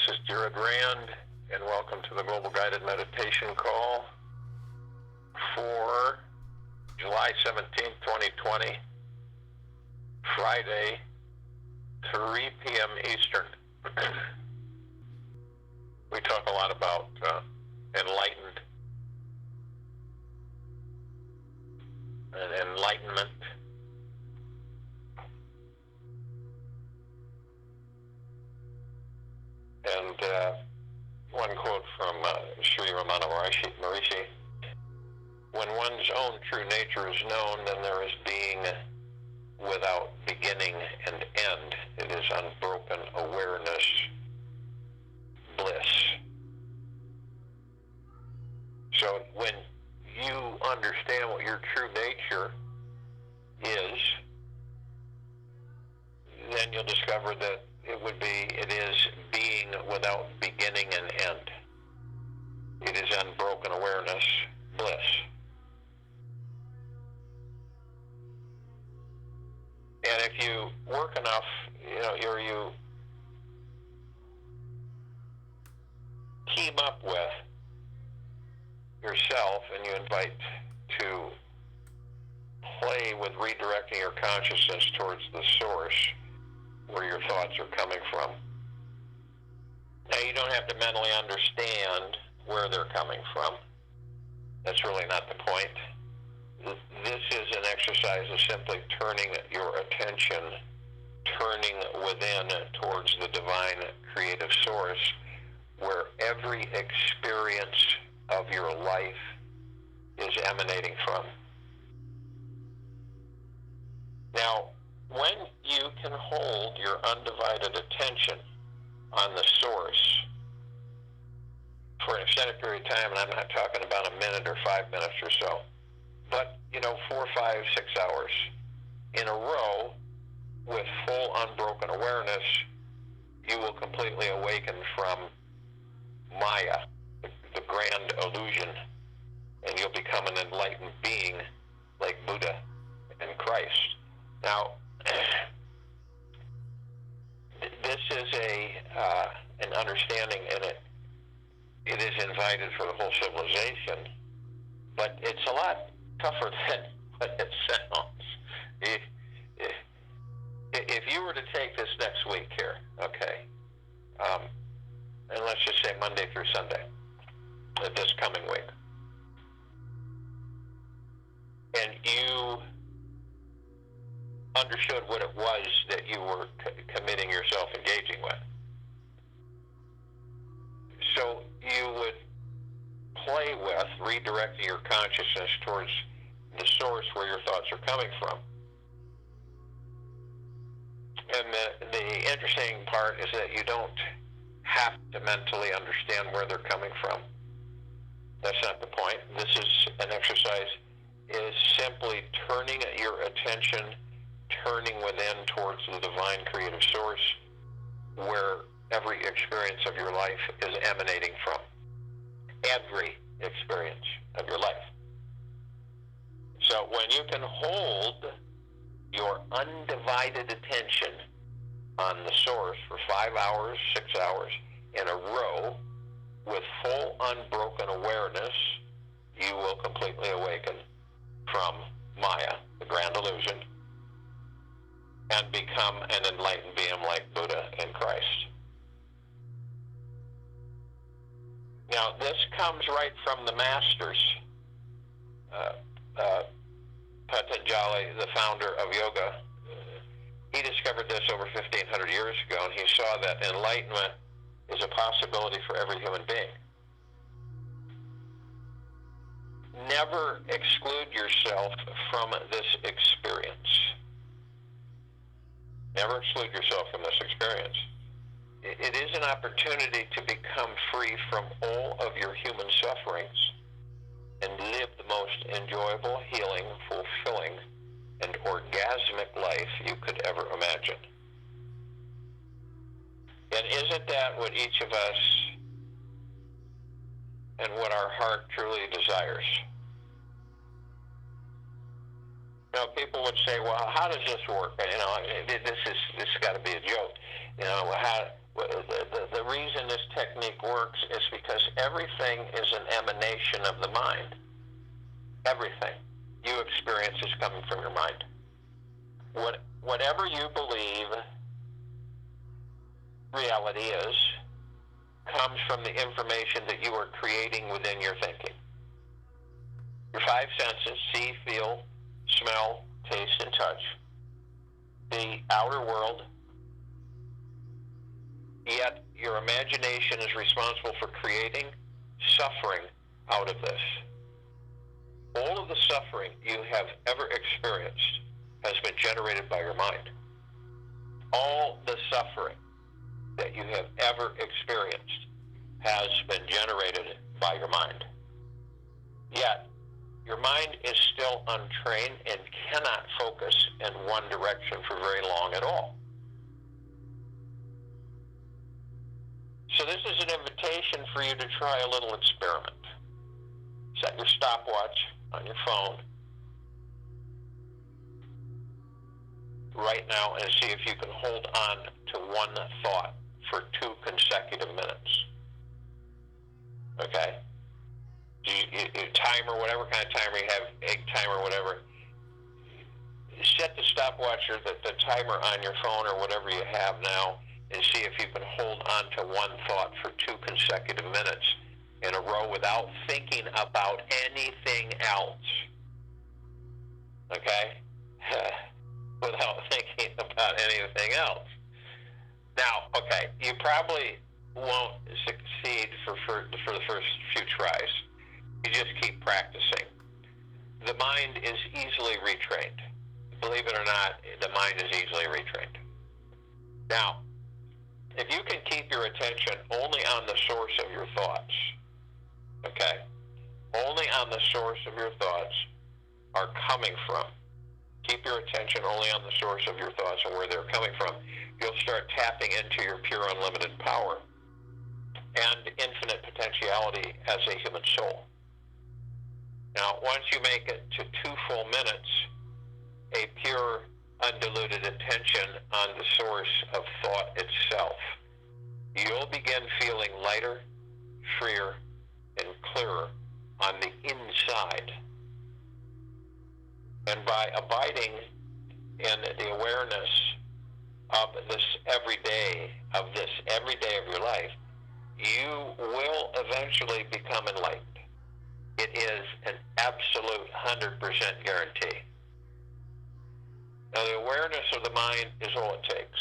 is Jared Rand, and welcome to the Global Guided Meditation Call for July 17th, 2020, Friday, 3 p.m. Eastern. We talk a lot about enlightenment. And one quote from Sri Ramana Maharishi: when one's own true nature is known, then there is being without beginning and end. It is unbroken awareness, bliss. So when you understand what your true nature is, then you'll discover that it is being without beginning and end. It is unbroken awareness, bliss. And if you work enough, you team up with yourself and you invite to play with redirecting your consciousness towards the source where your thoughts are coming from. Now, you don't have to mentally understand where they're coming from. That's really not the point. This is an exercise of simply turning your attention, turning within towards the divine creative source where every experience of your life is emanating from. Now, when you can hold your undivided attention on the source for an extended period of time, and I'm not talking about a minute or 5 minutes or so, but 4, 5, 6 hours in a row with full unbroken awareness, you will completely awaken from Maya, the grand illusion, and you'll become an enlightened being like Buddha and Christ. Now, this is an understanding, and it is invited for the whole civilization, but it's a lot tougher than what it sounds. If you were to take this next week here, okay, and let's just say Monday through Sunday, this coming week, and you understood what it was that you were committing yourself engaging with. So you would play with redirecting your consciousness towards the source where your thoughts are coming from. And the interesting part is that you don't have to mentally understand where they're coming from. That's not the point. This is an exercise. It is simply turning your attention, turning within towards the divine creative source where every experience of your life is emanating from. Every experience of your life. So when you can hold your undivided attention on the source for 5 hours, 6 hours in a row with full unbroken awareness, you will completely awaken from Maya, the grand illusion, and become an enlightened being like Buddha and Christ. Now, this comes right from the masters. Patanjali, the founder of yoga, he discovered this over 1,500 years ago, and he saw that enlightenment is a possibility for every human being. Never exclude yourself from this experience. Never exclude yourself from this experience. It is an opportunity to become free from all of your human sufferings and live the most enjoyable, healing, fulfilling, and orgasmic life you could ever imagine. And isn't that what each of us and what our heart truly desires? Now, people would say, well, how does this work? This has got to be a joke. The reason this technique works is because everything is an emanation of the mind. Everything you experience is coming from your mind. Whatever you believe reality is comes from the information that you are creating within your thinking. Your five senses, see, feel, smell, taste, and touch, the outer world, yet your imagination is responsible for creating suffering out of this. All of the suffering you have ever experienced has been generated by your mind. All the suffering that you have ever experienced has been generated by your mind. Yet, your mind is still untrained and cannot focus in one direction for very long at all. So this is an invitation for you to try a little experiment. Set your stopwatch on your phone right now and see if you can hold on to one thought for 2 consecutive minutes. Okay? You timer, whatever kind of timer you have, egg timer, whatever. Set the stopwatch or the timer on your phone or whatever you have now and see if you can hold on to one thought for 2 consecutive minutes in a row without thinking about anything else. Okay? Without thinking about anything else. Now, okay, you probably won't succeed for the first few tries. You just keep practicing. The mind is easily retrained. Believe it or not, the mind is easily retrained. Now, if you can keep your attention only on the source of your thoughts, okay, only on the source of your thoughts are coming from, keep your attention only on the source of your thoughts and where they're coming from, you'll start tapping into your pure unlimited power and infinite potentiality as a human soul. Now, once you make it to 2 full minutes, a pure, undiluted attention on the source of thought itself, you'll begin feeling lighter, freer, and clearer on the inside. And by abiding in the awareness of this every day of your life, you will eventually become enlightened. It is an absolute 100% guarantee. Now, the awareness of the mind is all it takes.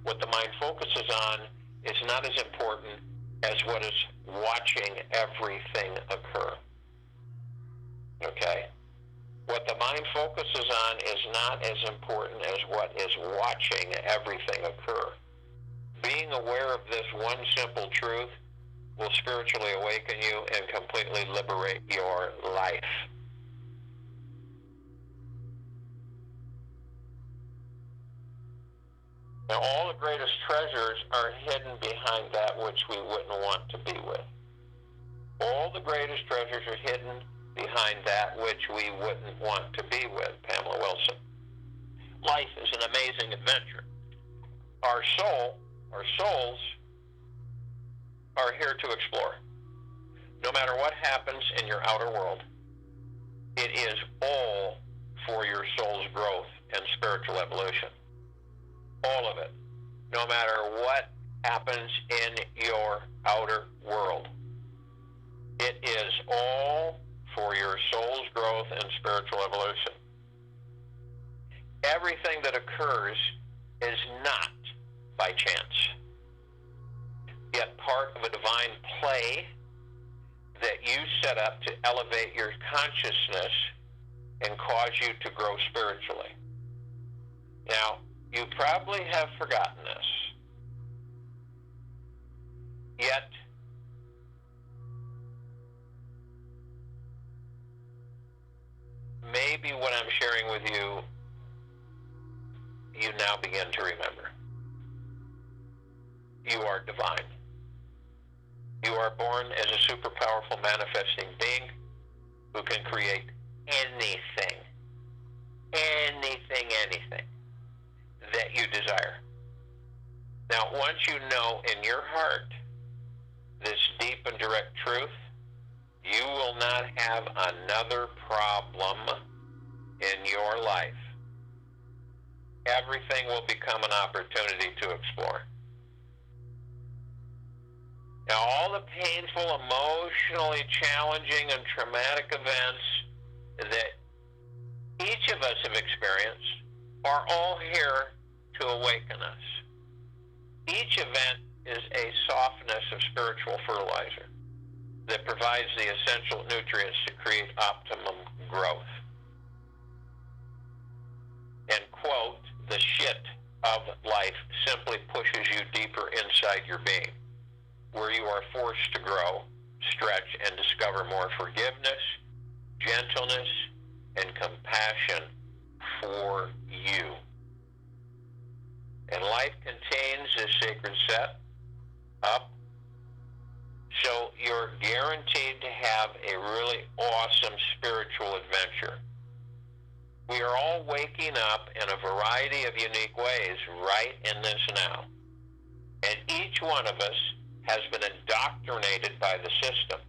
What the mind focuses on is not as important as what is watching everything occur. Okay? What the mind focuses on is not as important as what is watching everything occur. Being aware of this one simple truth will spiritually awaken you and completely liberate your life. Now, all the greatest treasures are hidden behind that which we wouldn't want to be with. All the greatest treasures are hidden behind that which we wouldn't want to be with, Pamela Wilson. Life is an amazing adventure. Our souls are here to explore. No matter what happens in your outer world, it is all for your soul's growth and spiritual evolution. All of it. No matter what happens in your outer world, it is all for your soul's growth and spiritual evolution. Everything that occurs is not by chance, yet part of a divine play that you set up to elevate your consciousness and cause you to grow spiritually. Now, you probably have forgotten this, yet maybe what I'm sharing with you, you now begin to remember. You are divine. You are born as a super powerful manifesting being who can create anything that you desire. Now, once you know in your heart this deep and direct truth, you will not have another problem in your life. Everything will become an opportunity to explore. Now, all the painful, emotionally challenging, and traumatic events that each of us have experienced are all here to awaken us. Each event is a softness of spiritual fertilizer that provides the essential nutrients to create optimum growth. And quote, the shit of life simply pushes you deeper inside your being, where you are forced to grow, stretch, and discover more forgiveness, gentleness, and compassion for you. And life contains this sacred set up, so you're guaranteed to have a really awesome spiritual adventure. We are all waking up in a variety of unique ways right in this now. And each one of us has been indoctrinated by the system,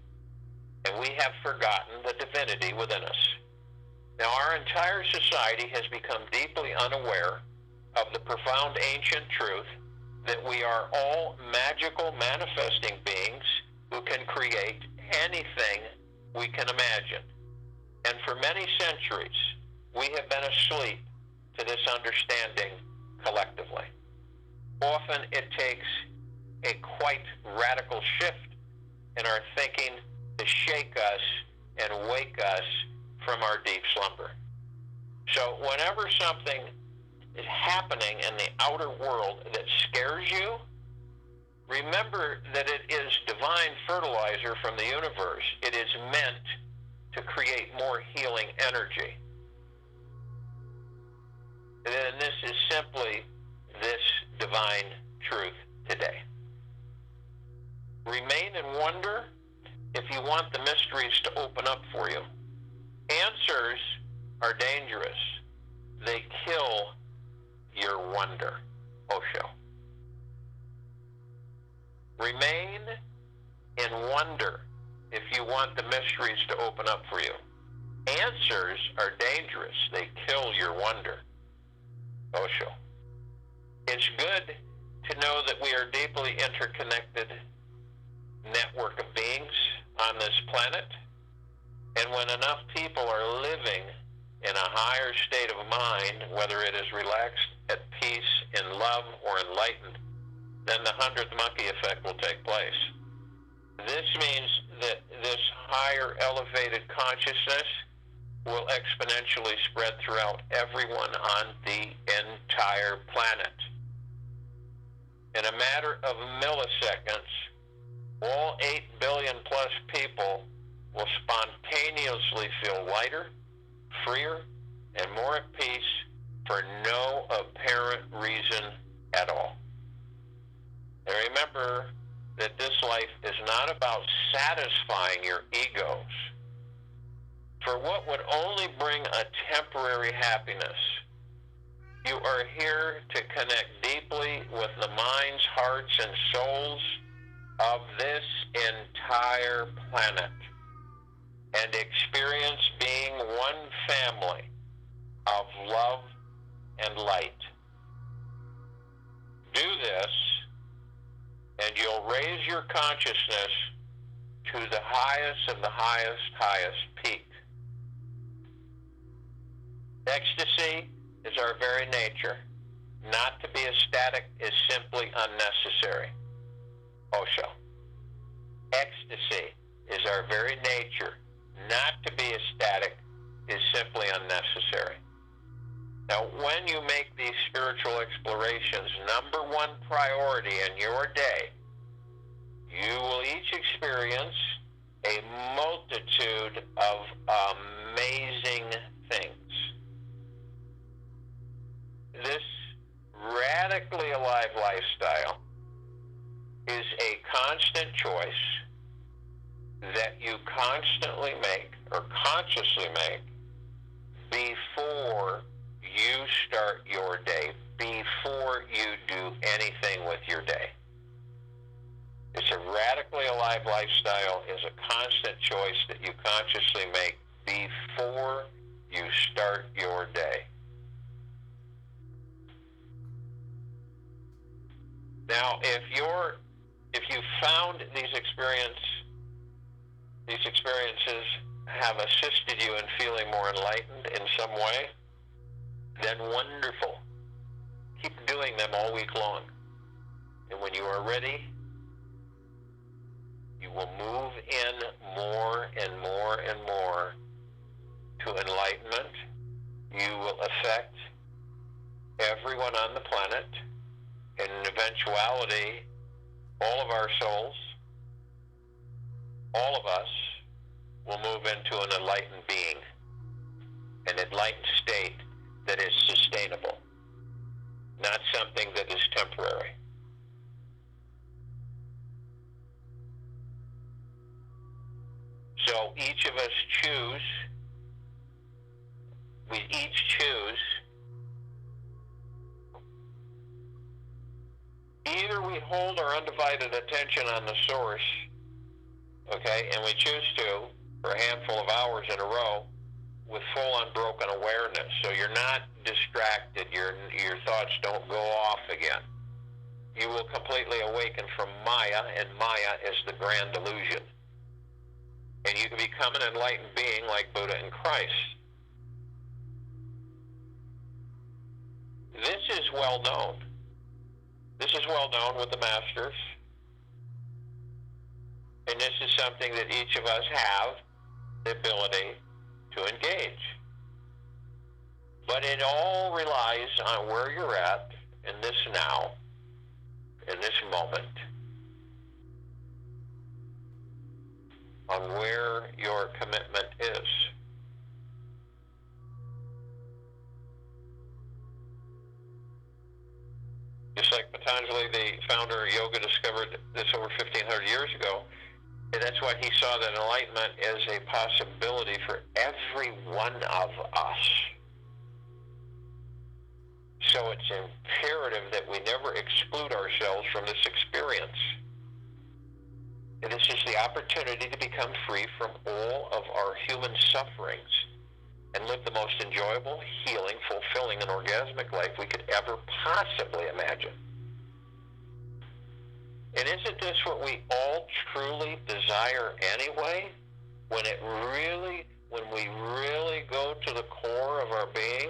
and we have forgotten the divinity within us. Now, our entire society has become deeply unaware of the profound ancient truth that we are all magical manifesting beings who can create anything we can imagine. And for many centuries, we have been asleep to this understanding collectively. Often it takes a quite radical shift in our thinking to shake us and wake us from our deep slumber. So whenever something is happening in the outer world that scares you, remember that it is divine fertilizer from the universe. It is meant to create more healing energy. And this is simply this divine truth today. Remain in wonder if you want the mysteries to open up for you. Answers are dangerous. They kill your wonder. Osho. Remain in wonder if you want the mysteries to open up for you. Answers are dangerous. They kill your wonder. Osho. It's good to know that we are deeply interconnected network of beings on this planet, and when enough people are living in a higher state of mind, whether it is relaxed, at peace, in love, or enlightened, then the 100th monkey effect will take place. This means that this higher elevated consciousness will exponentially spread throughout everyone on the entire planet. In a matter of milliseconds, all 8 billion plus people will spontaneously feel lighter, freer, and more at peace for no apparent reason at all. And remember that this life is not about satisfying your egos. For what would only bring a temporary happiness, you are here to connect deeply with the minds, hearts, and souls of this entire planet and experience being one family of love and light. Do this, and you'll raise your consciousness to the highest of the highest peak. Ecstasy is our very nature. Not to be ecstatic is simply unnecessary. Osho. Ecstasy is our very nature. Not to be ecstatic is simply unnecessary. Now, when you make these spiritual explorations number one priority in your day, you will each experience a multitude of amazing things. This radically alive lifestyle is a constant choice that you constantly make or consciously make before you start your day, before you do anything with your day. It's a radically alive lifestyle is a constant choice that you consciously make before you start your day. Now, if you found these experiences have assisted you in feeling more enlightened in some way, then wonderful. Keep doing them all week long. And when you are ready, you will move in more and more and more to enlightenment. You will affect everyone on the planet. In eventuality, all of our souls, all of us, will move into an enlightened being, an enlightened state that is sustainable, not something that is temporary. So each of us we each choose, either we hold our undivided attention on the source, okay, and we choose to, for a handful of hours in a row, with full unbroken awareness. So you're not distracted, your thoughts don't go off again. You will completely awaken from Maya, and Maya is the grand illusion. And you can become an enlightened being like Buddha and Christ. This is well known. This is well known with the masters. And this is something that each of us have the ability to engage. But it all relies on where you're at in this now, in this moment, on where your commitment is. Just like Patanjali, the founder of yoga, discovered this over 1,500 years ago, and that's why he saw that enlightenment as a possibility for every one of us. So it's imperative that we never exclude ourselves from this experience. And this is the opportunity to become free from all of our human sufferings and live the most enjoyable, healing, fulfilling, and orgasmic life we could ever possibly imagine. And isn't this what we all truly desire anyway? When we really go to the core of our being,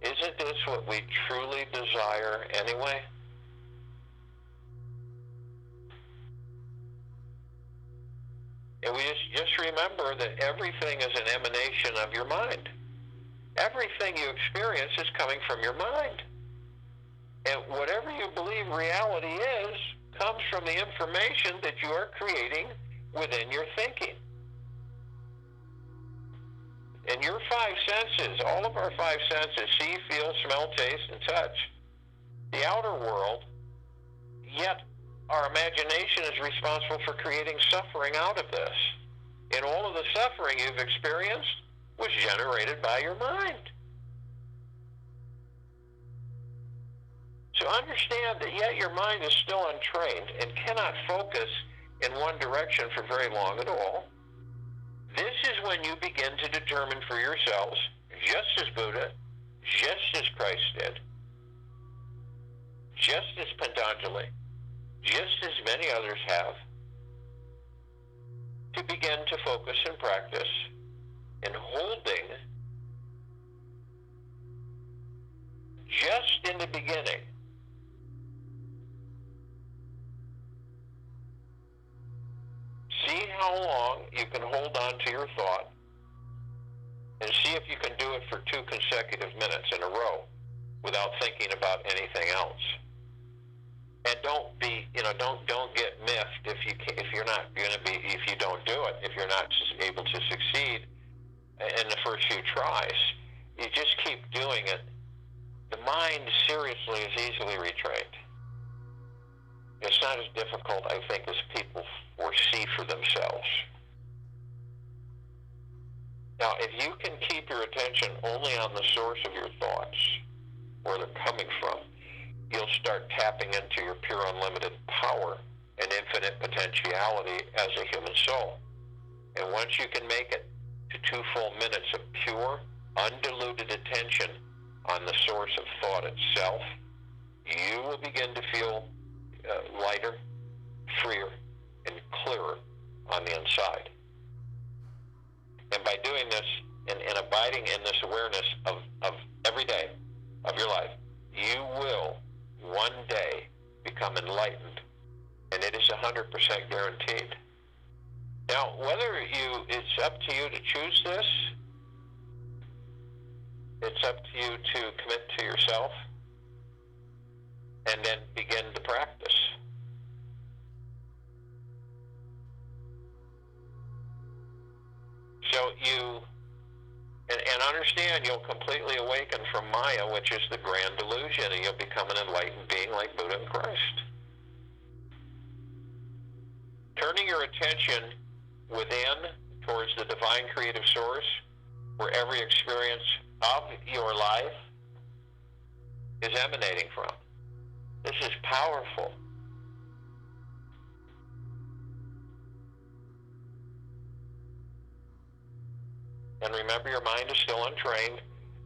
isn't this what we truly desire anyway? And we just remember that everything is an emanation of your mind. Everything you experience is coming from your mind. And whatever you believe reality is, comes from the information that you are creating within your thinking. And your five senses, all of our five senses, see, feel, smell, taste, and touch, the outer world, yet our imagination is responsible for creating suffering out of this. And all of the suffering you've experienced was generated by your mind. So understand that yet your mind is still untrained and cannot focus in one direction for very long at all. This is when you begin to determine for yourselves, just as Buddha, just as Christ did, just as Patanjali, just as many others have, to begin to focus and practice in holding just in the beginning. See how long you can hold on to your thought and see if you can do it for 2 consecutive minutes in a row without thinking about anything else. And don't get miffed if you don't do it, if you're not able to succeed in the first few tries. You just keep doing it. The mind seriously is easily retrained. It's not as difficult, I think, as people foresee for themselves. Now, if you can keep your attention only on the source of your thoughts, where they're coming from, you'll start tapping into your pure unlimited power and infinite potentiality as a human soul. And once you can make it to 2 full minutes of pure, undiluted attention on the source of thought itself, you will begin to feel lighter, freer, and clearer on the inside. And by doing this and abiding in this awareness of every day of your life, you will one day become enlightened. And it is 100% guaranteed. Now, it's up to you to choose this. It's up to you to commit to yourself and then begin to practice. So and understand, you'll completely awaken from Maya, which is the grand delusion, and you'll become an enlightened being like Buddha and Christ. Turning your attention within towards the divine creative source, where every experience of your life is emanating from. This is powerful. And remember, your mind is still untrained,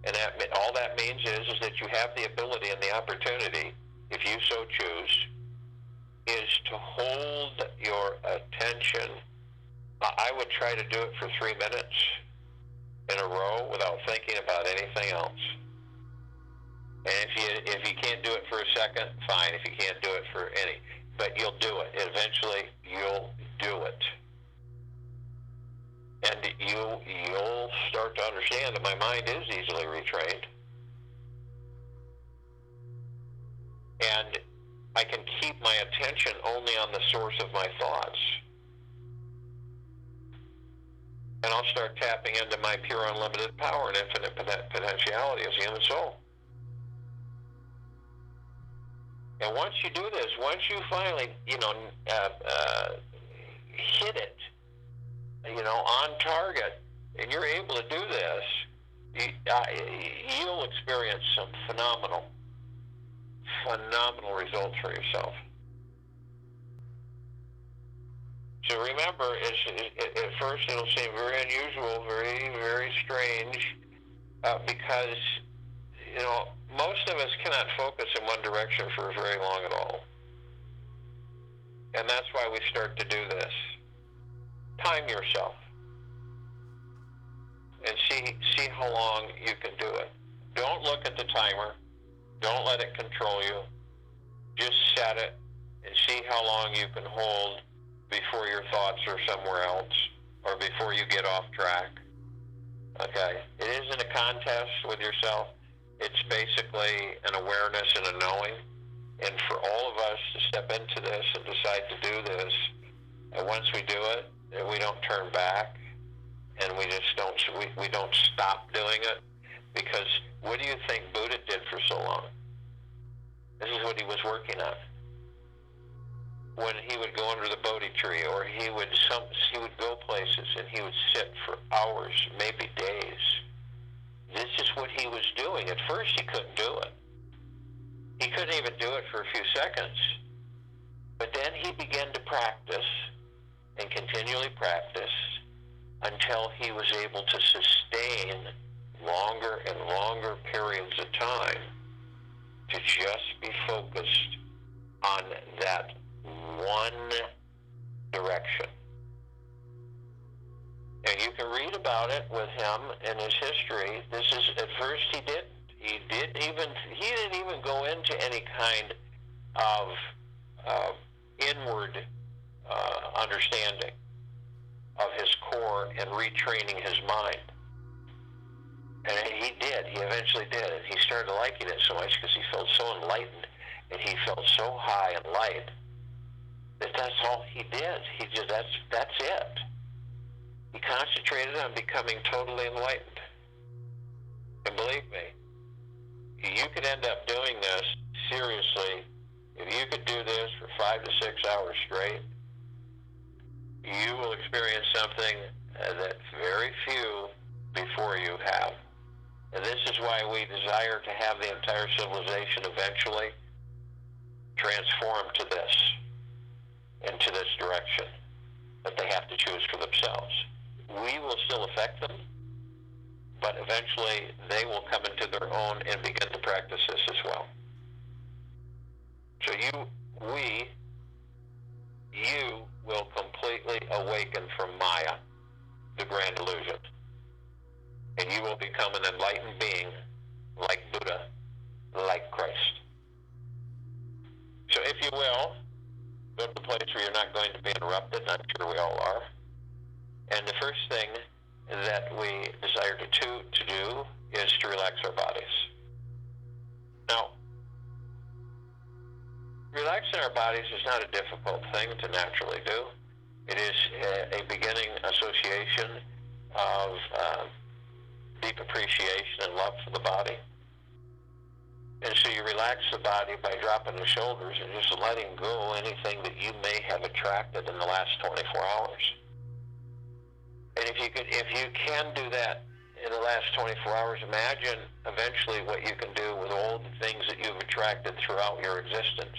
and all that means is that you have the ability and the opportunity, if you so choose, is to hold your attention. I would try to do it for 3 minutes in a row without thinking about anything else. And if you can't do it for a second, fine. If you can't do it for any, but you'll do it. Eventually, you'll do it. And you'll start to understand that my mind is easily retrained. And I can keep my attention only on the source of my thoughts. And I'll start tapping into my pure unlimited power and infinite potentiality as a human soul. And once you do this, once you finally, hit it, on target, and you're able to do this, you'll experience some phenomenal results for yourself. So remember, at first it'll seem very unusual, very, very strange, because, most of us cannot focus in one direction for very long at all. And that's why we start to do this. Time yourself and see how long you can do it. Don't look at the timer. Don't let it control you. Just set it and see how long you can hold before your thoughts are somewhere else or before you get off track. Okay? It isn't a contest with yourself. It's basically an awareness and a knowing. And for all of us to step into this and decide to do this, and once we do it, we don't turn back, and we just don't stop doing it, because what do you think Buddha did for so long? This is what he was working on. When he would go under the Bodhi tree, or he would go places and he would sit for hours, maybe days. This is what he was doing. At first he couldn't do it. He couldn't even do it for a few seconds. But then he began to practice and continually practice until he was able to sustain longer and longer periods of time to just be focused on that one direction. And you can read about it with him in his history. This is, at first he didn't even go into any kind of inward understanding of his core and retraining his mind. And he eventually did, and he started liking it so much because he felt so enlightened, and he felt so high and light that that's all he did. That's it. He concentrated on becoming totally enlightened. And believe me, you could end up doing this seriously. If you could do this for 5 to 6 hours straight, you will experience something that very few before you have. And this is why we desire to have the entire civilization eventually transform to this, into this direction, that they have to choose for themselves. We will still affect them, but eventually they will come into their own and begin to practice this as well. So you will completely awaken from Maya, the grand illusion, and you will become an enlightened being like Buddha, like Christ. So if you will, go to the place where you're not going to be interrupted, and I'm sure we all are. And the first thing that we desire to do is to relax our bodies. Now, relaxing our bodies is not a difficult thing to naturally do. It is a beginning association of deep appreciation and love for the body. And so you relax the body by dropping the shoulders and just letting go anything that you may have attracted in the last 24 hours. And if you can do that in the last 24 hours, imagine eventually what you can do with all the things that you've attracted throughout your existence.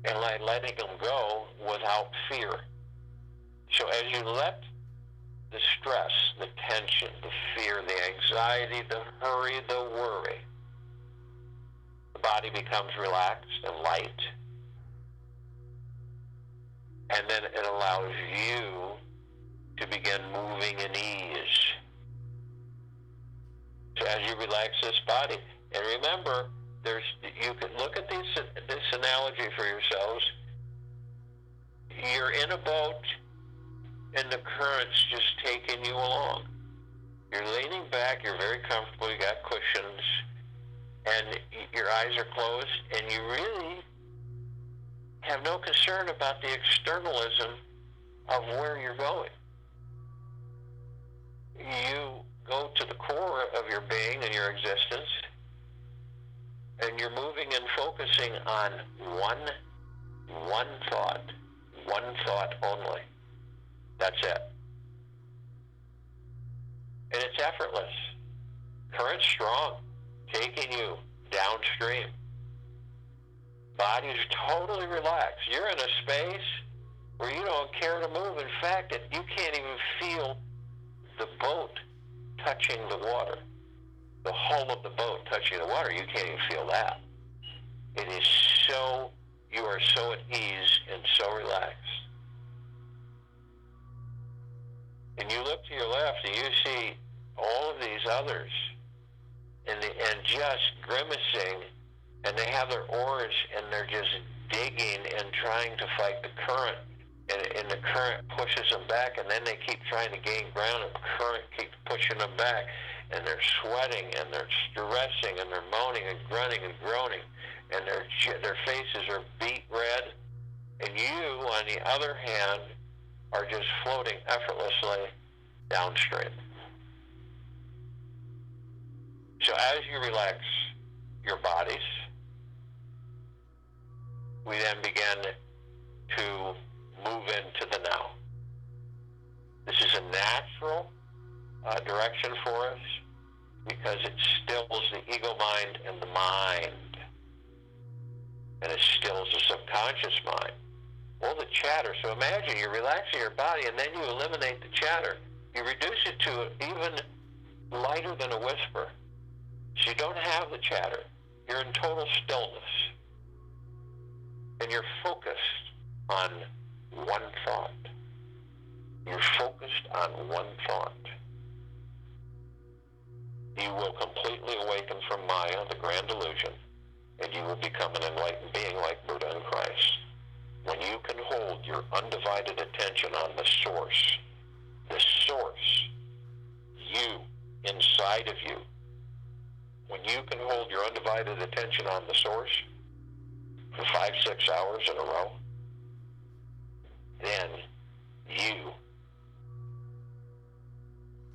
And letting them go without fear. So as you let the stress, the tension, the fear, the anxiety, the hurry, the worry, the body becomes relaxed and light. And then it allows you to begin moving in ease. So as you relax this body, and remember, you can look at this analogy for yourselves. You're in a boat, and the current's just taking you along. You're leaning back, you're very comfortable, you got cushions, and your eyes are closed, and you really have no concern about the externalism of where you're going. You go to the core of your being and your existence, and you're moving and focusing on one thought only. That's it. And it's effortless. Current strong, taking you downstream. Body's totally relaxed. You're in a space where you don't care to move. In fact, you can't even feel the boat touching the water. The hull of the boat touching the water, you can't even feel that. It is so, you are so at ease and so relaxed. And you look to your left and you see all of these others and just grimacing, and they have their oars and they're just digging and trying to fight the current. And the current pushes them back, and then they keep trying to gain ground, and the current keeps pushing them back. And they're sweating, and they're stressing, and they're moaning and grunting and groaning, and their faces are beet red. And you, on the other hand, are just floating effortlessly downstream. So as you relax your bodies, we then begin to move into the now. This is a natural direction for us because it stills the ego mind and the mind, and it stills the subconscious mind. Well, the chatter. So imagine you're relaxing your body, and then you eliminate the chatter. You reduce it to even lighter than a whisper. So you don't have the chatter. You're in total stillness, and you're focused on one thought. You're focused on one thought. You will completely awaken from Maya, the grand illusion, and you will become an enlightened being like Buddha and Christ. When you can hold your undivided attention on the source, you, inside of you, when you can hold your undivided attention on the source for 5-6 hours in a row, then you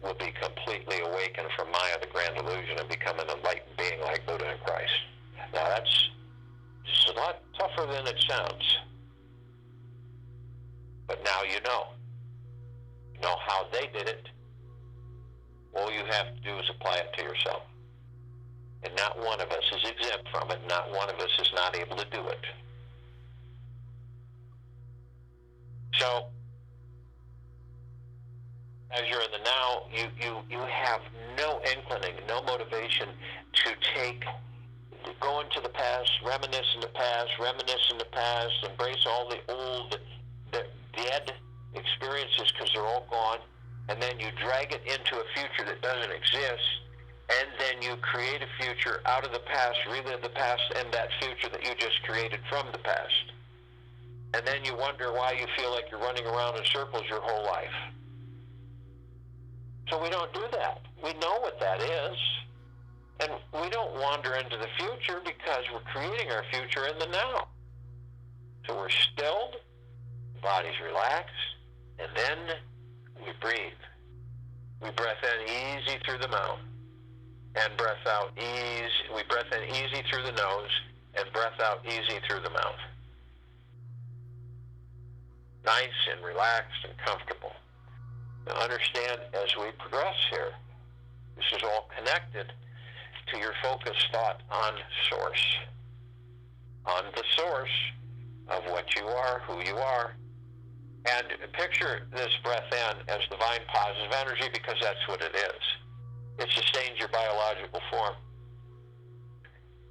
will be completely awakened from Maya, the grand illusion, and become an enlightened being like Buddha and Christ. Now that's just a lot tougher than it sounds. But now you know. You know how they did it. All you have have to do is apply it to yourself. And not one of us is exempt from it. Not one of us is not able to do it. So, as you're in the now, you have no inclining, no motivation to go into the past, reminisce in the past, embrace all the old, dead experiences because they're all gone, and then you drag it into a future that doesn't exist, and then you create a future out of the past, relive the past and that future that you just created from the past. And then you wonder why you feel like you're running around in circles your whole life. So we don't do that. We know what that is. And we don't wander into the future because we're creating our future in the now. So we're stilled, the body's relaxed, and then we breathe. We breath in easy through the mouth, and breath out easy. We breath in easy through the nose, and breath out easy through the mouth. Nice and relaxed and comfortable. Now understand, as we progress here, this is all connected to your focused thought on source, on the source of what you are, who you are. And picture this breath in as divine positive energy, because that's what it is. It sustains your biological form.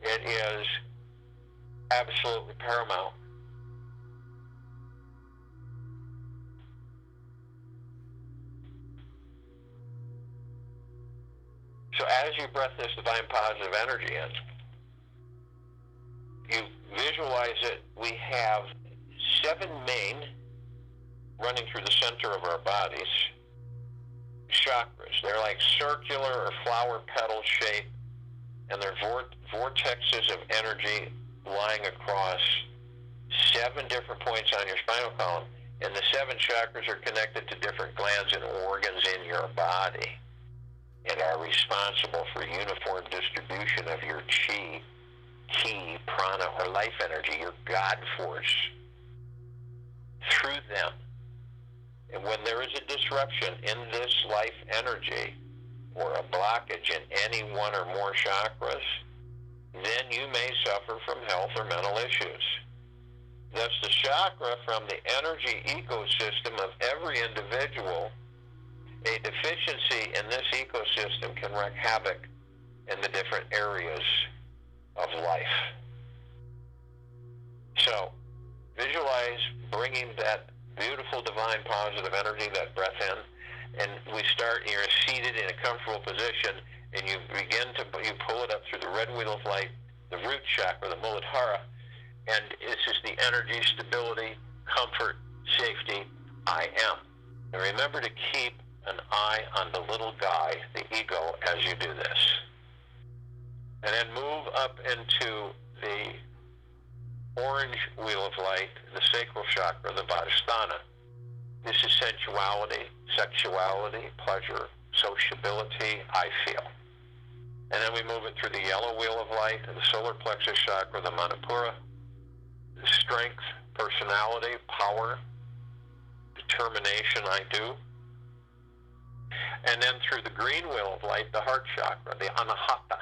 It is absolutely paramount. So as you breath this divine positive energy in, you visualize it. We have 7 main running through the center of our bodies chakras. They're like circular or flower petal shape, and they're vortexes of energy lying across 7 different points on your spinal column. And the 7 chakras are connected to different glands and organs in your body, and are responsible for uniform distribution of your chi, prana, or life energy, your God force, through them. And when there is a disruption in this life energy, or a blockage in any one or more chakras, then you may suffer from health or mental issues. Thus, the chakra from the energy ecosystem of every individual, a deficiency in this ecosystem can wreak havoc in the different areas of life. So, visualize bringing that beautiful divine positive energy, that breath in, and we start, you're seated in a comfortable position, and you pull it up through the red wheel of light, the root chakra, the Muladhara, and this is the energy, stability, comfort, safety, I am. And remember to keep an eye on the little guy, the ego, as you do this. And then move up into the orange wheel of light, the sacral chakra, the Vadhisthana. This is sensuality, sexuality, pleasure, sociability, I feel. And then we move it through the yellow wheel of light, the solar plexus chakra, the Manipura, the strength, personality, power, determination, I do. And then through the green wheel of light, the heart chakra, the Anahata,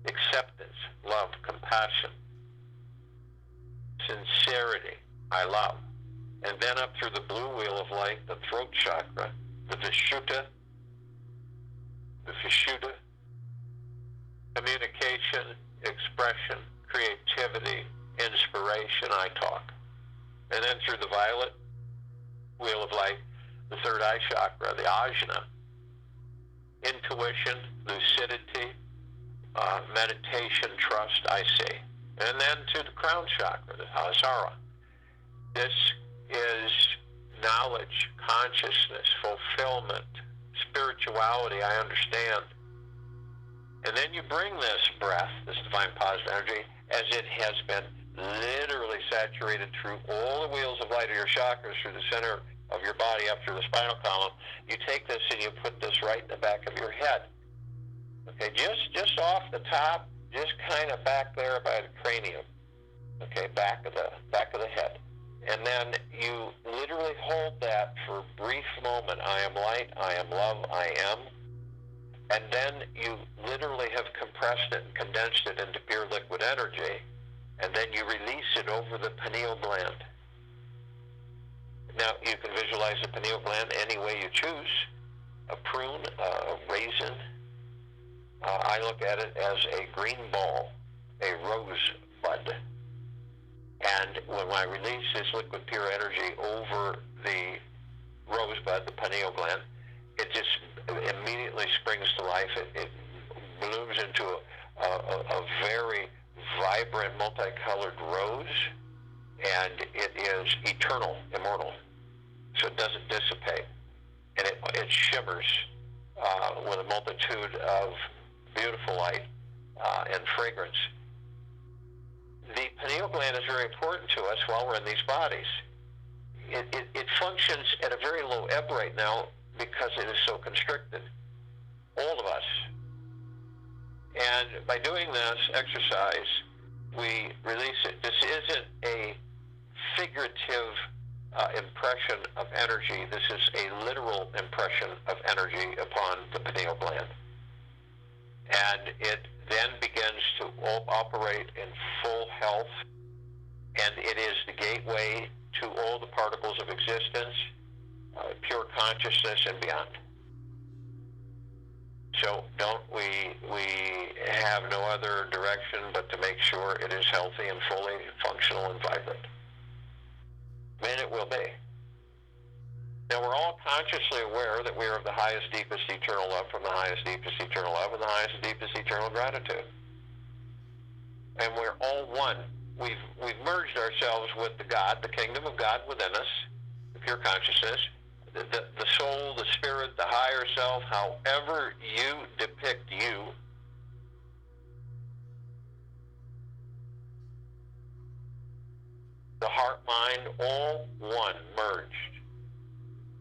acceptance, love, compassion, sincerity, I love. And then up through the blue wheel of light, the throat chakra, the Vishuddha, communication, expression, creativity, inspiration, I talk. And then through the violet wheel of light, the third eye chakra, the Ajna, intuition, lucidity, meditation, trust, I see. And then to the crown chakra, the Sahasrara. This is knowledge, consciousness, fulfillment, spirituality, I understand. And then you bring this breath, this divine positive energy, as it has been literally saturated through all the wheels of light of your chakras, through the center of your body, up through the spinal column. You take this and you put this right in the back of your head. Okay, just off the top, just kind of back there by the cranium. Okay, back of the head. And then you literally hold that for a brief moment. I am light, I am love, I am. and then you literally have compressed it and condensed it into pure liquid energy, and then you release it over the pineal gland. Now, you can visualize the pineal gland any way you choose, a prune, a raisin. I look at it as a green ball, a rosebud. And when I release this liquid pure energy over the rosebud, the pineal gland, it just immediately springs to life. It blooms into a very vibrant, multicolored rose, and it is eternal, immortal. So it doesn't dissipate. And it shimmers with a multitude of beautiful light and fragrance. The pineal gland is very important to us while we're in these bodies. It functions at a very low ebb right now because it is so constricted. All of us. And by doing this exercise, we release it. This isn't a figurative impression of energy. This is a literal impression of energy upon the pineal gland. And it then begins to operate in full health, and it is the gateway to all the particles of existence, pure consciousness, and beyond. So we have no other direction but to make sure it is healthy and fully functional and vibrant. And it will be. Now, we're all consciously aware that we are of the highest, deepest, eternal love from the highest, deepest, eternal love and the highest, deepest, eternal gratitude. And we're all one. We've merged ourselves with the God, the kingdom of God within us, the pure consciousness, the soul, the spirit, the higher self, however you depict you. The heart, mind, all one, merged.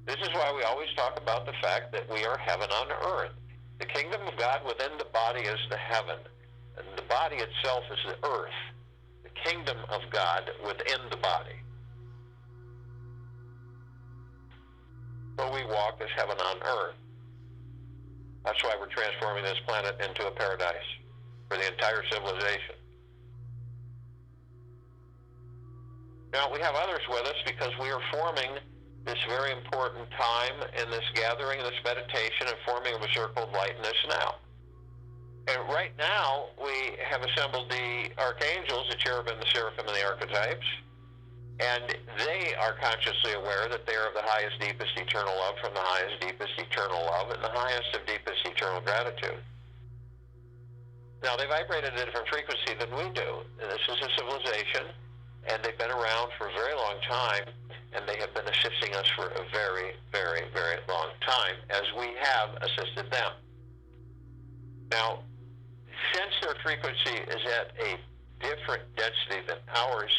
This is why we always talk about the fact that we are heaven on earth. The kingdom of God within the body is the heaven, and the body itself is the earth. The kingdom of God within the body. So we walk as heaven on earth. That's why we're transforming this planet into a paradise for the entire civilization. Now, we have others with us because we are forming this very important time in this gathering, this meditation, and forming of a circle of light in this now. And right now, we have assembled the archangels, the cherubim, the seraphim, and the archetypes, and they are consciously aware that they are of the highest, deepest, eternal love from the highest, deepest, eternal love and the highest of deepest, eternal gratitude. Now, they vibrate at a different frequency than we do. And this is a civilization, and they've been around for a very long time, and they have been assisting us for a very, very, very long time, as we have assisted them. Now, since their frequency is at a different density than ours,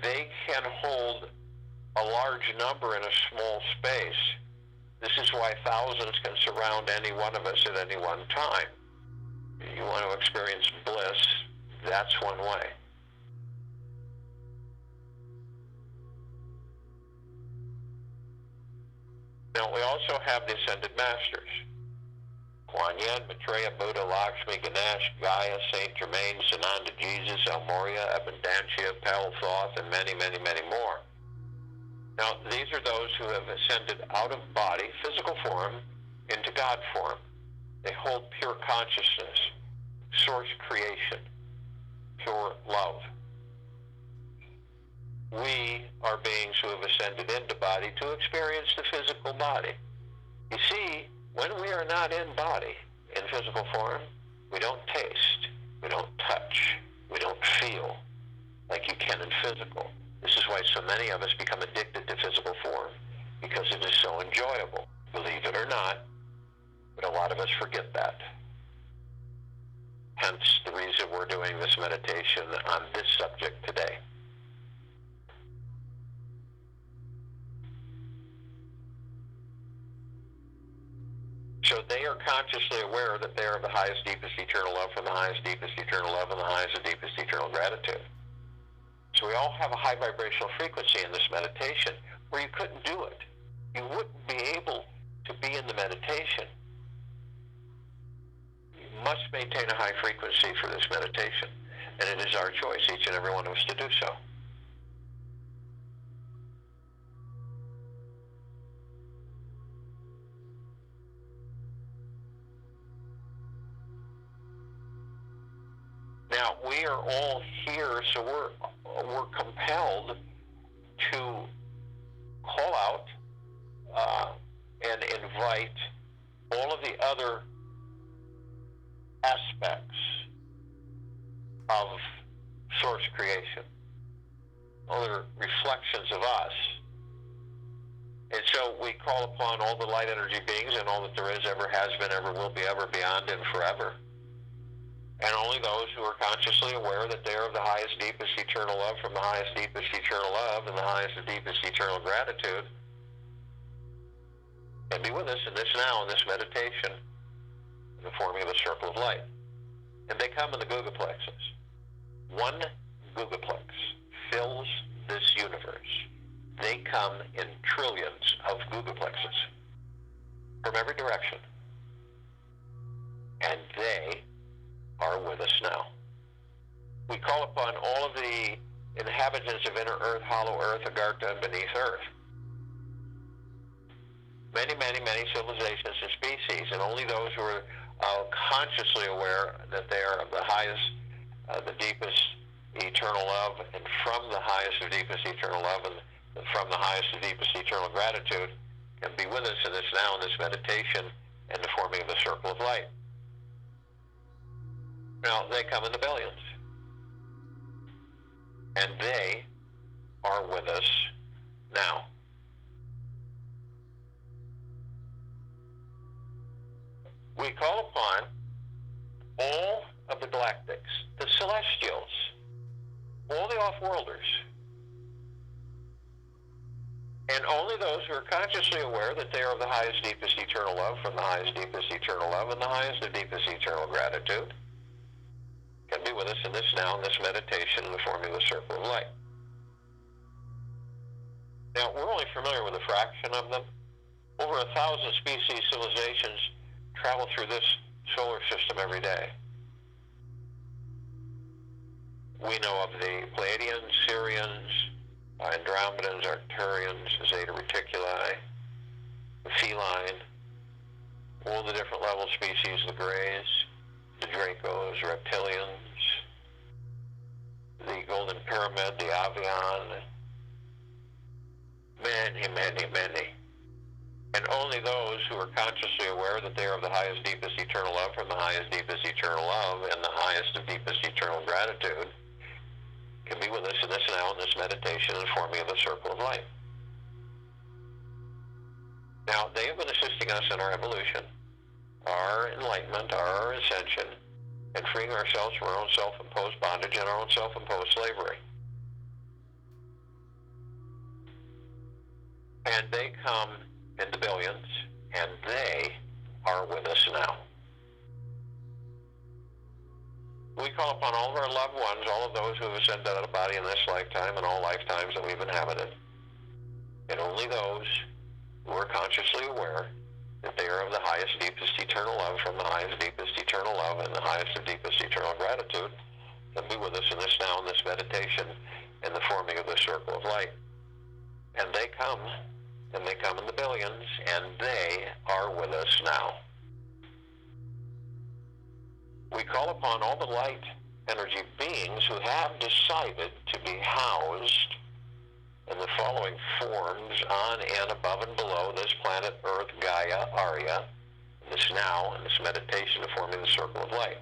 they can hold a large number in a small space. This is why thousands can surround any one of us at any one time. You want to experience bliss, that's one way. Now, we also have the Ascended Masters. Kuan Yin, Maitreya, Buddha, Lakshmi, Ganesh, Gaia, Saint Germain, Sananda, Jesus, El Morya, Abundantia, Pal Thoth, and many, many, many more. Now, these are those who have ascended out of body, physical form, into God form. They hold pure consciousness, source creation, pure love. We are beings who have ascended into body to experience the physical body. You see, when we are not in body, in physical form, we don't taste, we don't touch, we don't feel like you can in physical. This is why so many of us become addicted to physical form, because it is so enjoyable. Believe it or not, but a lot of us forget that. Hence the reason we're doing this meditation on this subject today. So they are consciously aware that they are the highest, deepest, eternal love from the highest, deepest, eternal love and the highest, deepest, eternal gratitude. So we all have a high vibrational frequency in this meditation where you couldn't do it. You wouldn't be able to be in the meditation must maintain a high frequency for this meditation, and it is our choice, each and every one of us, to do so. Now, we are all here, so we're compelled to call out and invite all of the other aspects of source creation, other reflections of us. And so we call upon all the light energy beings and all that there is, ever has been, ever will be, ever beyond, and forever. And only those who are consciously aware that they are of the highest, deepest, eternal love, from the highest, deepest, eternal love, and the highest and deepest, eternal gratitude, can be with us in this now, in this meditation, in the forming of the circle of light. And they come in the gigaplexes. 1 gigaplex fills this universe. They come in trillions of gigaplexes from every direction. And they are with us now. We call upon all of the inhabitants of inner earth, hollow earth, agartha, and beneath earth. Many, many, many civilizations and species, and only those who are consciously aware that they are of the highest, the deepest eternal love, and from the highest and deepest eternal love, and from the highest and deepest eternal gratitude, can be with us in this now, in this meditation, and the forming of the circle of light. Now, they come in the billions. And they are with us now. We call upon all of the galactics, the celestials, all the off-worlders, and only those who are consciously aware that they are of the highest, deepest, eternal love, from the highest, deepest, eternal love, and the highest and deepest, eternal gratitude, can be with us in this now, in this meditation, in the forming of the circle of light. Now, we're only familiar with a fraction of them. Over 1,000 species, civilizations travel through this solar system every day. We know of the Pleiadians, Sirians, Andromedans, Arcturians, Zeta Reticuli, the feline, all the different level species, the Greys, the Dracos, Reptilians, the Golden Pyramid, the Avian, many, many, many. And only those who are consciously aware that they are of the highest, deepest, eternal love, from the highest, deepest, eternal love, and the highest and deepest, eternal gratitude, can be with us in this now, in this meditation, and forming of the circle of light. Now, they have been assisting us in our evolution, our enlightenment, our ascension, and freeing ourselves from our own self-imposed bondage and our own self-imposed slavery. And they come in the billions, and they are with us now. We call upon all of our loved ones, all of those who have ascended out of body in this lifetime and all lifetimes that we've inhabited, and only those who are consciously aware that they are of the highest, deepest, eternal love, from the highest, deepest, eternal love, and the highest and deepest, eternal gratitude, can be with us in this now, in this meditation, in the forming of the circle of light. And they come in the billions, and they are with us now. We call upon all the light energy beings who have decided to be housed in the following forms on and above and below this planet Earth, Gaia, Arya, this now, in this meditation of forming the circle of light.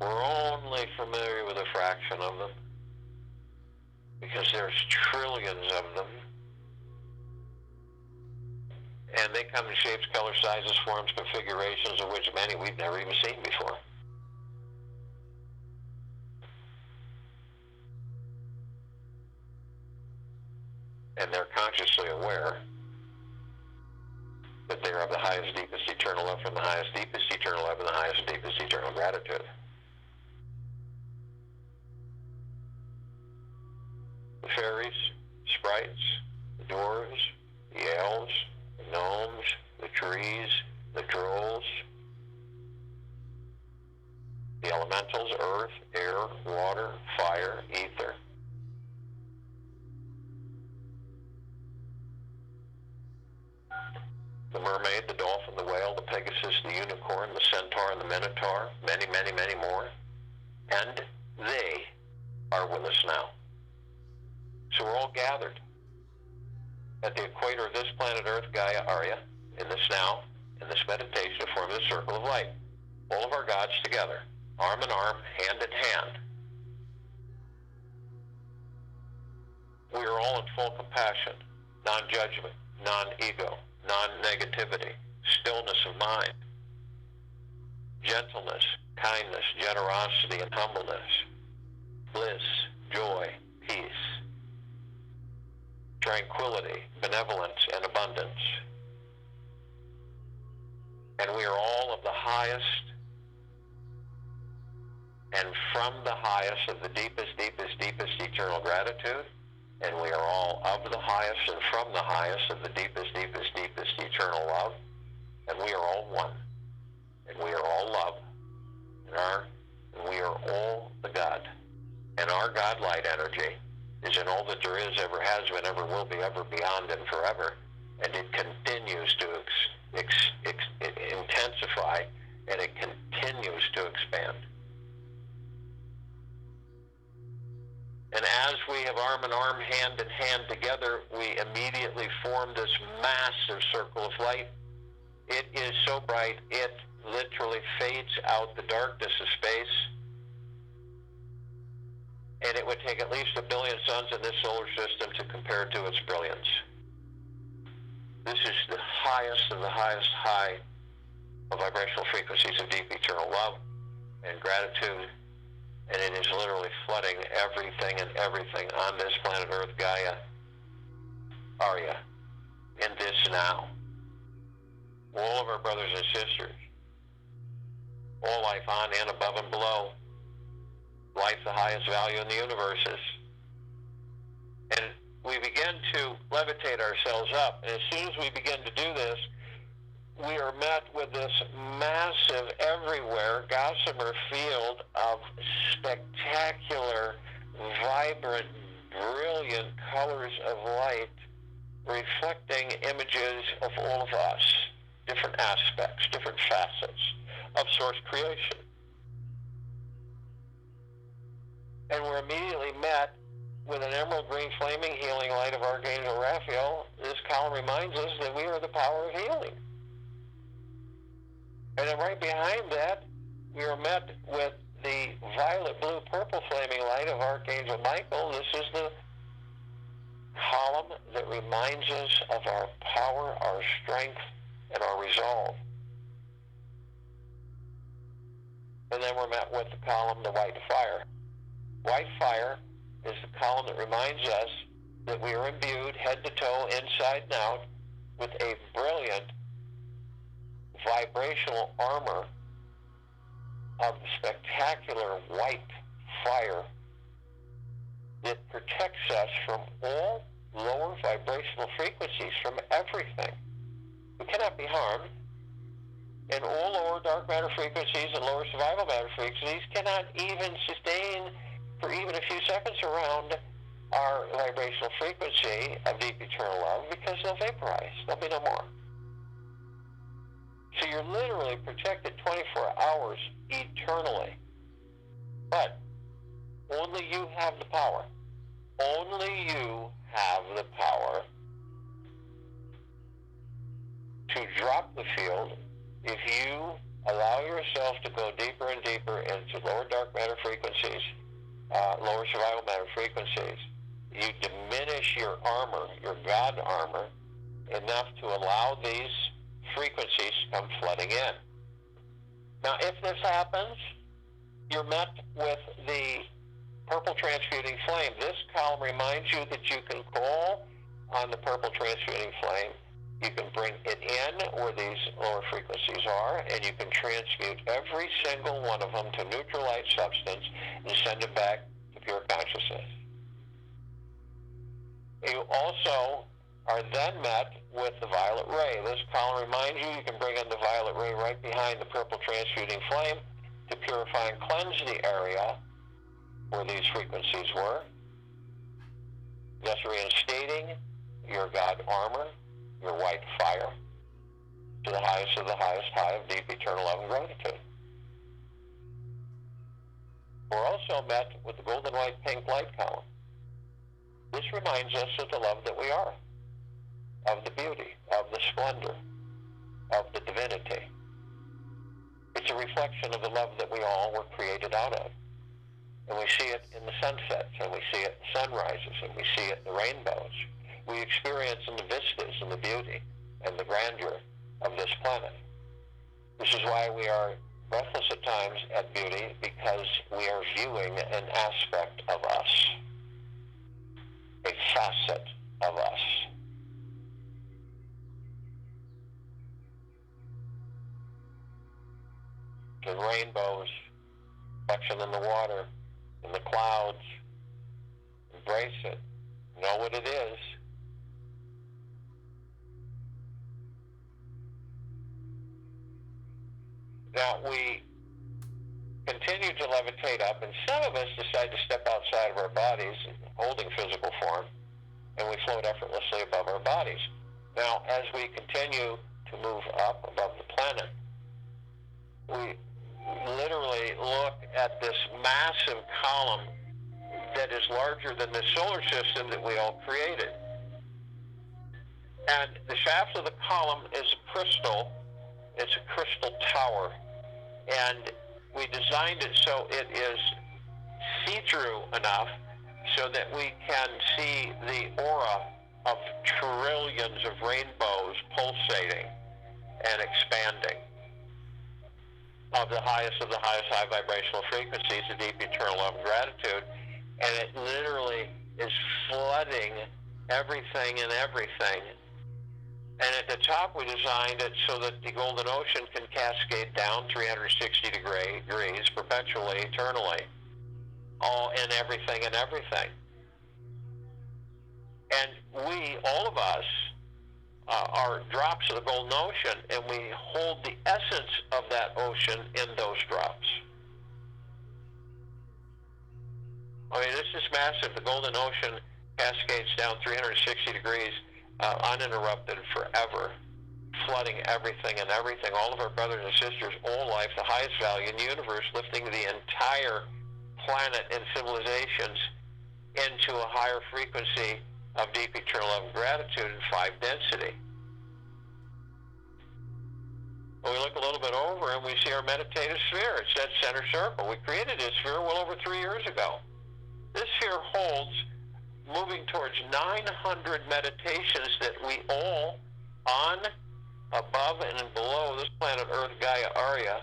We're only familiar with a fraction of them, because there's trillions of them, and they come in shapes, colors, sizes, forms, configurations, of which many we've never even seen before. And they're consciously aware that they're of the highest, deepest, eternal love, from the highest, deepest, eternal love, and the highest, deepest, eternal gratitude. The fairies, sprites, the dwarves, the elves, the gnomes, the trees, the trolls, The elementals: earth, air, water, fire, ether. The mermaid, the dolphin, the whale, the pegasus, the unicorn, the centaur, and the minotaur, many, many, many more. And they are with us now. So we're all gathered at the equator of this planet Earth, Gaia, Arya, in this now, in this meditation to form the circle of light. All of our gods together, arm in arm, hand in hand. We are all in full compassion, non-judgment, non-ego, non-negativity, stillness of mind, gentleness, kindness, generosity, and humbleness, bliss, joy, peace, tranquility, benevolence, and abundance. And we are all of the highest and from the highest of the deepest, deepest, deepest eternal gratitude. And we are all of the highest and from the highest of the deepest, deepest, deepest eternal love. And we are all one. And we are all love. And we are all the God. And our God light energy is in all that there is, ever has been, ever will be, ever beyond, and forever. And it continues to intensify, and it continues to expand. And as we have arm in arm, hand in hand together, we immediately form this massive circle of light. It is so bright, it literally fades out the darkness of space. And it would take at least 1 billion suns in this solar system to compare to its brilliance. This is the highest of the highest high of vibrational frequencies of deep eternal love and gratitude. And it is literally flooding everything and everything on this planet Earth, Gaia, Arya, in this now. All of our brothers and sisters, all life on and above and below, life the highest value in the universes. And we begin to levitate ourselves up. And as soon as we begin to do this, we are met with this massive, everywhere, gossamer field of spectacular, vibrant, brilliant colors of light, reflecting images of all of us, different aspects, different facets of source creation. And we're immediately met with an emerald green flaming healing light of Archangel Raphael. This column reminds us that we are the power of healing. And then right behind that, we are met with the violet, blue, purple flaming light of Archangel Michael. This is the column that reminds us of our power, our strength, and our resolve. And then we're met with the column, the white fire. White fire is the column that reminds us that we are imbued head to toe, inside and out, with a brilliant vibrational armor of spectacular white fire that protects us from all lower vibrational frequencies, from everything. We cannot be harmed. And all lower dark matter frequencies and lower survival matter frequencies cannot even sustain for even a few seconds around our vibrational frequency of deep eternal love, because they'll vaporize. There'll be no more. So you're literally protected 24 hours eternally. But only you have the power. Only you have the power to drop the field if you allow yourself to go deeper and deeper into lower dark matter frequencies, lower survival matter frequencies. You diminish your armor, your God armor, enough to allow these frequencies come flooding in. Now, if this happens, you're met with the purple transmuting flame. This column reminds you that you can call on the purple transmuting flame. You can bring it in where these lower frequencies are, and you can transmute every single one of them to neutral light substance and send it back to pure consciousness. You also are then met with the violet ray. This column reminds you, you can bring in the violet ray right behind the purple transmuting flame, to purify and cleanse the area where these frequencies were, thus reinstating your God armor, your white fire, to the highest of the highest high of deep eternal love and gratitude. We're also met with the golden white pink light column. This reminds us of the love that we are, of the beauty, of the splendor, of the divinity. It's a reflection of the love that we all were created out of. And we see it in the sunsets, and we see it in the sunrises, and we see it in the rainbows. We experience in the vistas and the beauty and the grandeur of this planet. This is why we are breathless at times at beauty, because we are viewing an aspect of us, a facet of us. The rainbows, reflection in the water, in the clouds. Embrace it. Know what it is. Now, we continue to levitate up, and some of us decide to step outside of our bodies, holding physical form, and we float effortlessly above our bodies. Now, as we continue to move up above the planet, we literally look at this massive column that is larger than the solar system that we all created. And the shaft of the column is crystal. It's a crystal tower. And we designed it so it is see-through enough so that we can see the aura of trillions of rainbows pulsating and expanding, of the highest high vibrational frequencies, the deep eternal love and gratitude. And it literally is flooding everything and everything. And at the top, we designed it so that the golden ocean can cascade down 360 degrees perpetually, eternally, all in everything and everything. And we, all of us, are drops of the golden ocean, and we hold the essence of that ocean in those drops. I mean, this is massive. The golden ocean cascades down 360 degrees uninterrupted forever, flooding everything and everything, all of our brothers and sisters, all life, the highest value in the universe, lifting the entire planet and civilizations into a higher frequency of deep eternal love and gratitude and 5 density. When we look a little bit over and we see our meditative sphere, it's that center circle. We created this sphere well over 3 years ago. This sphere holds, moving towards 900 meditations that we all, on, above, and below this planet Earth, Gaia, Arya,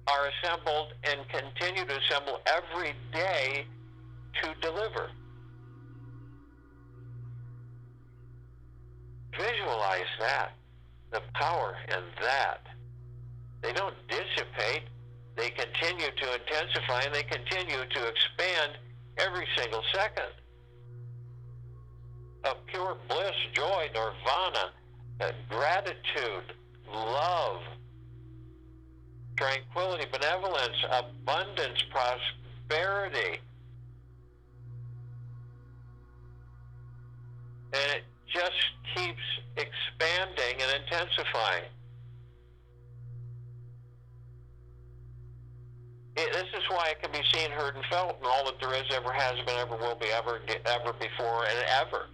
are assembled and continue to assemble every day to deliver. Visualize that, the power in that. They don't dissipate. They continue to intensify, and they continue to expand every single second. Of pure bliss, joy, nirvana, gratitude, love, tranquility, benevolence, abundance, prosperity. And it just keeps expanding and intensifying. This is why it can be seen, heard, and felt, and all that there is, ever has been, ever will be, ever before, and ever.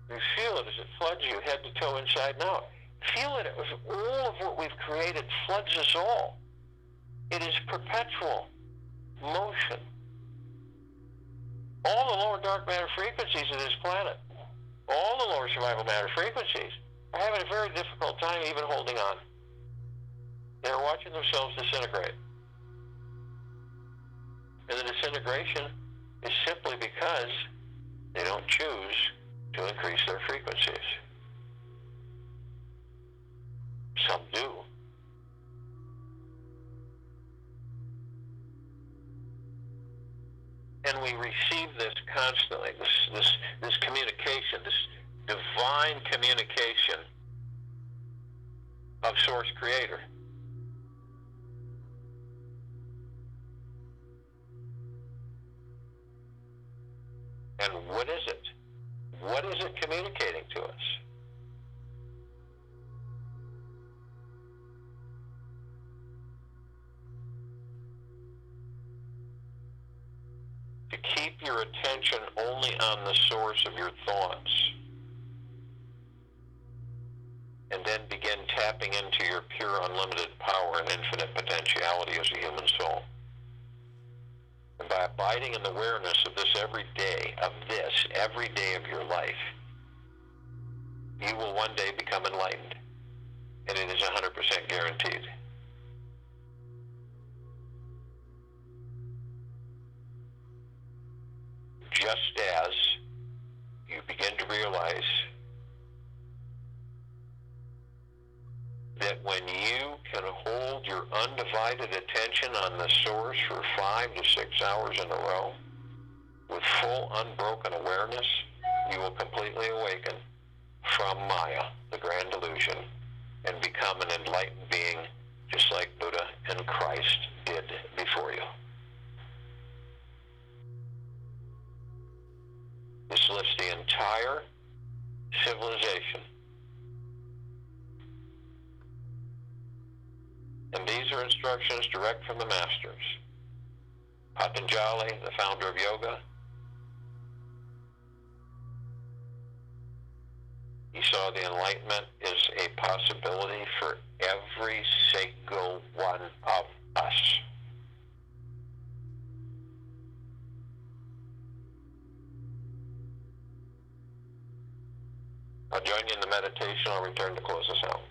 You feel it as it floods you head to toe, inside and out. Feel it as all of what we've created floods us all. It is perpetual motion. All the lower dark matter frequencies of this planet, all the lower survival matter frequencies, are having a very difficult time even holding on. They're watching themselves disintegrate. And the disintegration is simply because they don't choose to increase their frequencies. Some do. And we receive this constantly, this communication, this divine communication of Source Creator. And what is it? What is it communicating to us? To keep your attention only on the source of your thoughts, and then begin tapping into your pure unlimited power and infinite potentiality as a human soul. And by abiding in the awareness of this every day of your life, you will one day become enlightened. And it is 100% guaranteed. Just as you begin to realize that when you can hold your undivided attention on the source for 5 to 6 hours in a row with full unbroken awareness, you will completely awaken from Maya, the grand illusion, and become an enlightened being just like Buddha and Christ did before you. This lifts the entire civilization. And these are instructions direct from the masters. Patanjali, the founder of yoga, he saw the enlightenment is a possibility for every single one of us. I'll join you in the meditation. I'll return to close us out.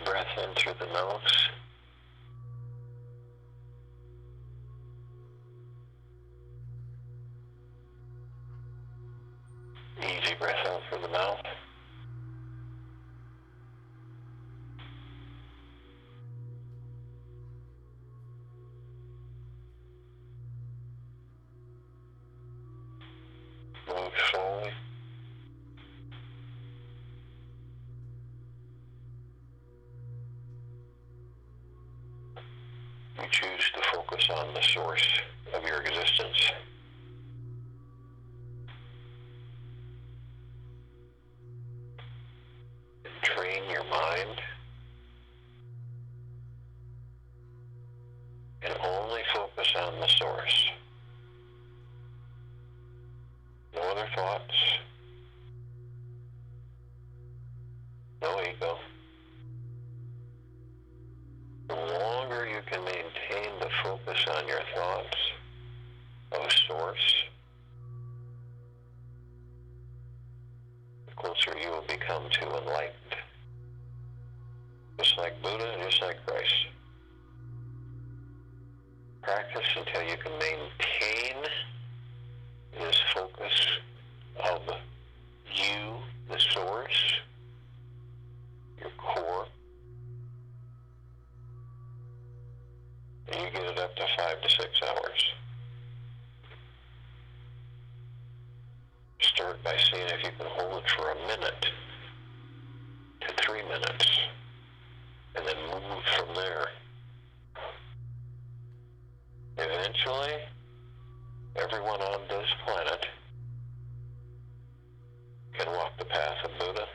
breath in through the nose. Easy breath out through the mouth. Move slowly. You choose to focus on the source of your existence. Train your mind and only focus on the source. No other thoughts, no ego. The longer you can maintain the focus on your thoughts of source, the closer you will become to enlightened. Just like Buddha, just like Christ. Practice until you can maintain this focus of you, the source, your core. And you get it up to 5 to 6 hours. Start by seeing if you can hold it for a minute to 3 minutes, and then move from there. Eventually, everyone on this planet can walk the path of Buddha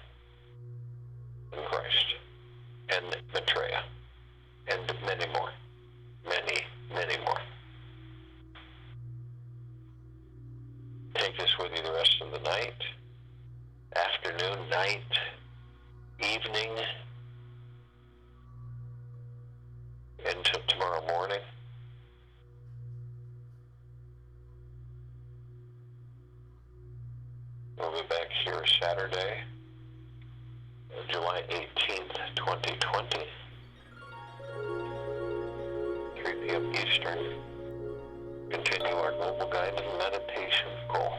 and Christ and Maitreya and many more. Many, many more. Take this with you the rest of the night, afternoon, night, evening, into tomorrow morning. We'll be back here Saturday, July 18th, 2020, 3 p.m. Eastern. Continue our global guided meditation goal.